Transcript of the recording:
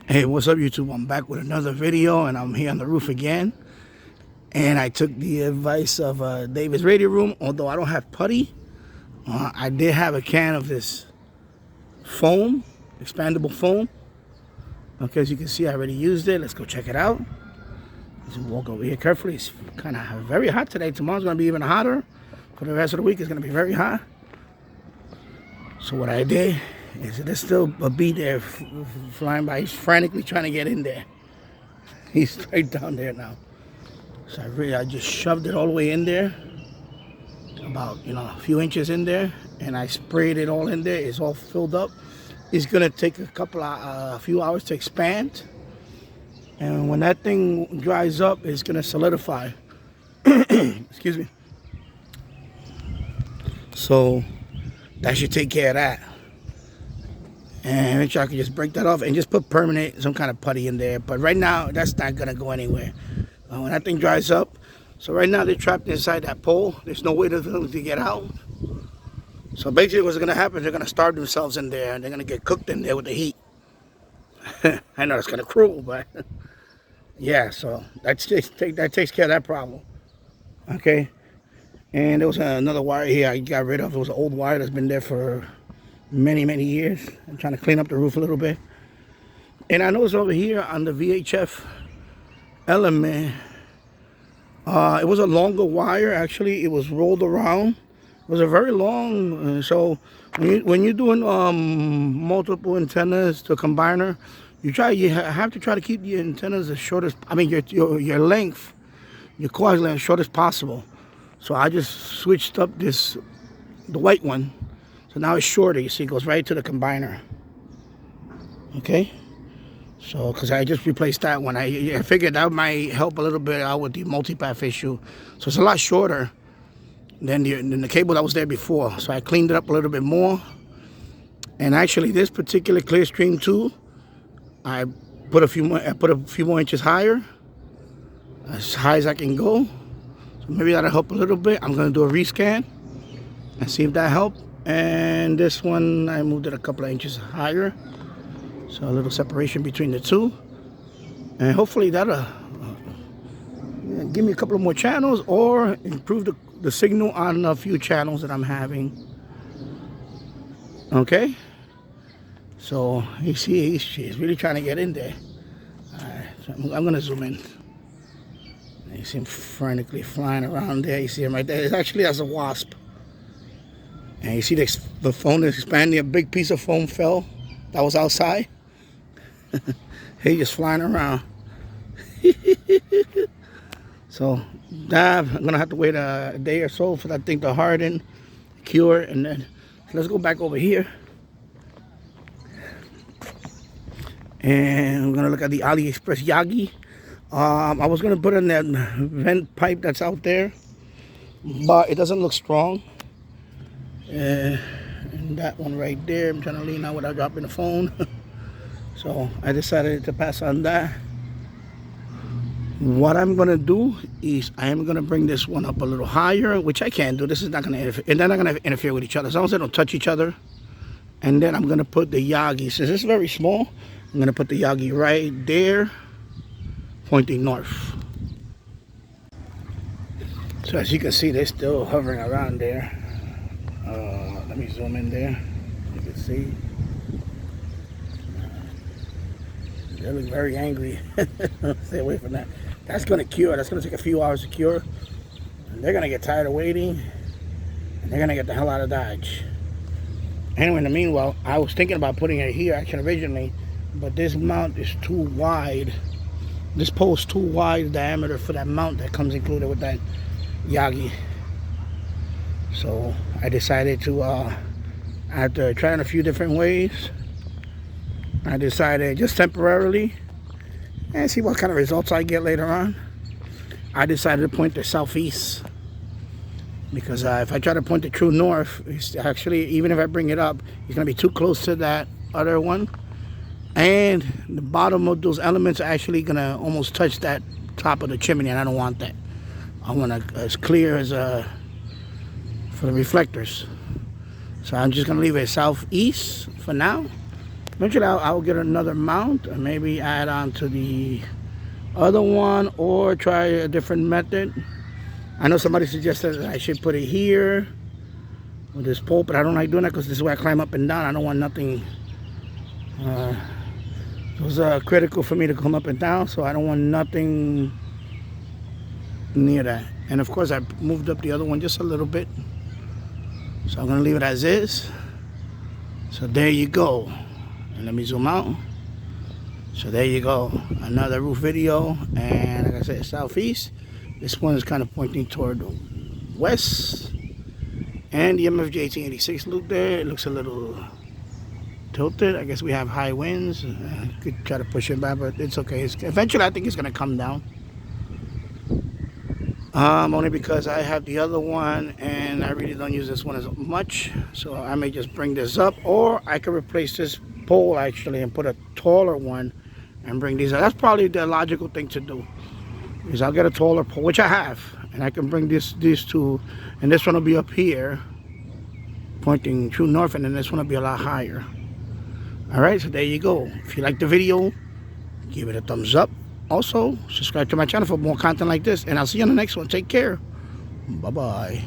Hey, what's up YouTube? I'm back with another video and I'm here on the roof again. And I took the advice of David's radio room. Although I don't have putty, I did have a can of this foam, expandable foam. Okay, as you can see, I already used it. Let's go check it out. Let's walk over here carefully. It's kind of very hot today. Tomorrow's going to be even hotter. For the rest of the week, it's going to be very hot. So what I did is there's still a bee there flying by. He's frantically trying to get in there. He's right down there now. So I just shoved it all the way in there, about a few inches in there, and I sprayed it all in there. It's all filled up. It's gonna take a few hours to expand, and when that thing dries up, it's gonna solidify. Excuse me. So that should take care of that. And make sure I can just break that off and just put permanent, some kind of putty in there. But right now, that's not gonna go anywhere. When that thing dries up. So right now they're trapped inside that pole. There's no way for them to get out. So basically what's gonna happen, they're gonna starve themselves in there and they're gonna get cooked in there with the heat. I know it's kind of cruel, but yeah, so that takes care of that problem. Okay. And there was another wire here I got rid of. It was an old wire that's been there for many years. I'm trying to clean up the roof a little bit. And I noticed over here on the VHF element, it was a longer wire. Actually, it was rolled around. It was a very long. So when you're doing multiple antennas to a combiner, you have to try to keep your antennas as short as, I mean, your length, your coil length as short as possible. So I just switched up the white one. So now it's shorter. You see, it goes right to the combiner. Okay. So, because I just replaced that one, I figured that might help a little bit out with the multipath issue. So it's a lot shorter than the cable that was there before. So I cleaned it up a little bit more. And actually, this particular Clearstream 2, I put a few more inches higher, as high as I can go. So maybe that'll help a little bit. I'm going to do a rescan and see if that helped. And this one, I moved it a couple of inches higher. So a little separation between the two. And hopefully that'll give me a couple of more channels or improve the signal on a few channels that I'm having. Okay. So you see, she's really trying to get in there. Alright, so I'm going to zoom in. You see him frantically flying around there. You see him right there. It's actually as a wasp. And you see the foam is expanding. A big piece of foam fell that was outside. He's just flying around. So I'm gonna have to wait a day or so for that thing to harden, cure, and then let's go back over here. And we're gonna look at the AliExpress Yagi. I was gonna put in that vent pipe that's out there, but it doesn't look strong. And that one right there, I'm trying to lean out without dropping the phone. So I decided to pass on that. What I'm gonna do is I am gonna bring this one up a little higher, which I can do. This is not gonna interfere, and they're not gonna interfere with each other, as long as they don't touch each other. And then I'm gonna put the Yagi, since it's very small, I'm gonna put the Yagi right there, pointing north. So as you can see, they're still hovering around there. Let me zoom in there. You can see. They look very angry. Stay away from that. That's going to cure. That's going to take a few hours to cure. And they're going to get tired of waiting. And they're going to get the hell out of Dodge. Anyway, in the meanwhile, I was thinking about putting it here actually originally. But this mount is too wide. This pole is too wide diameter for that mount that comes included with that Yagi. So I decided to, after trying a few different ways, I decided just temporarily and see what kind of results I get later on. I decided to point to southeast because if I try to point to true north, it's actually, even if I bring it up, it's going to be too close to that other one. And the bottom of those elements are actually going to almost touch that top of the chimney, and I don't want that. I want it as clear as for the reflectors. So I'm just going to leave it southeast for now. Eventually I'll get another mount and maybe add on to the other one or try a different method. I know somebody suggested that I should put it here with this pole, but I don't like doing that because this is where I climb up and down. I don't want nothing. Those are critical for me to come up and down, so I don't want nothing near that. And of course I moved up the other one just a little bit, so I'm gonna leave it as is. So there you go. And let me zoom out. So there you go, another roof video. And like I said, southeast. This one is kind of pointing toward west. And the MFG 1886 loop there, it looks a little tilted. I guess we have high winds. Could try to push it back, but it's okay. Eventually I think it's gonna come down. Only because I have the other one and I really don't use this one as much. So I may just bring this up, or I could replace this pole actually and put a taller one and bring these up. That's probably the logical thing to do, is I'll get a taller pole, which I have, and I can bring these two, and this one will be up here pointing true north, and then this one will be a lot higher. Alright, so there you go. If you like the video, give it a thumbs up. Also, subscribe to my channel for more content like this, and I'll see you on the next one. Take care. Bye bye.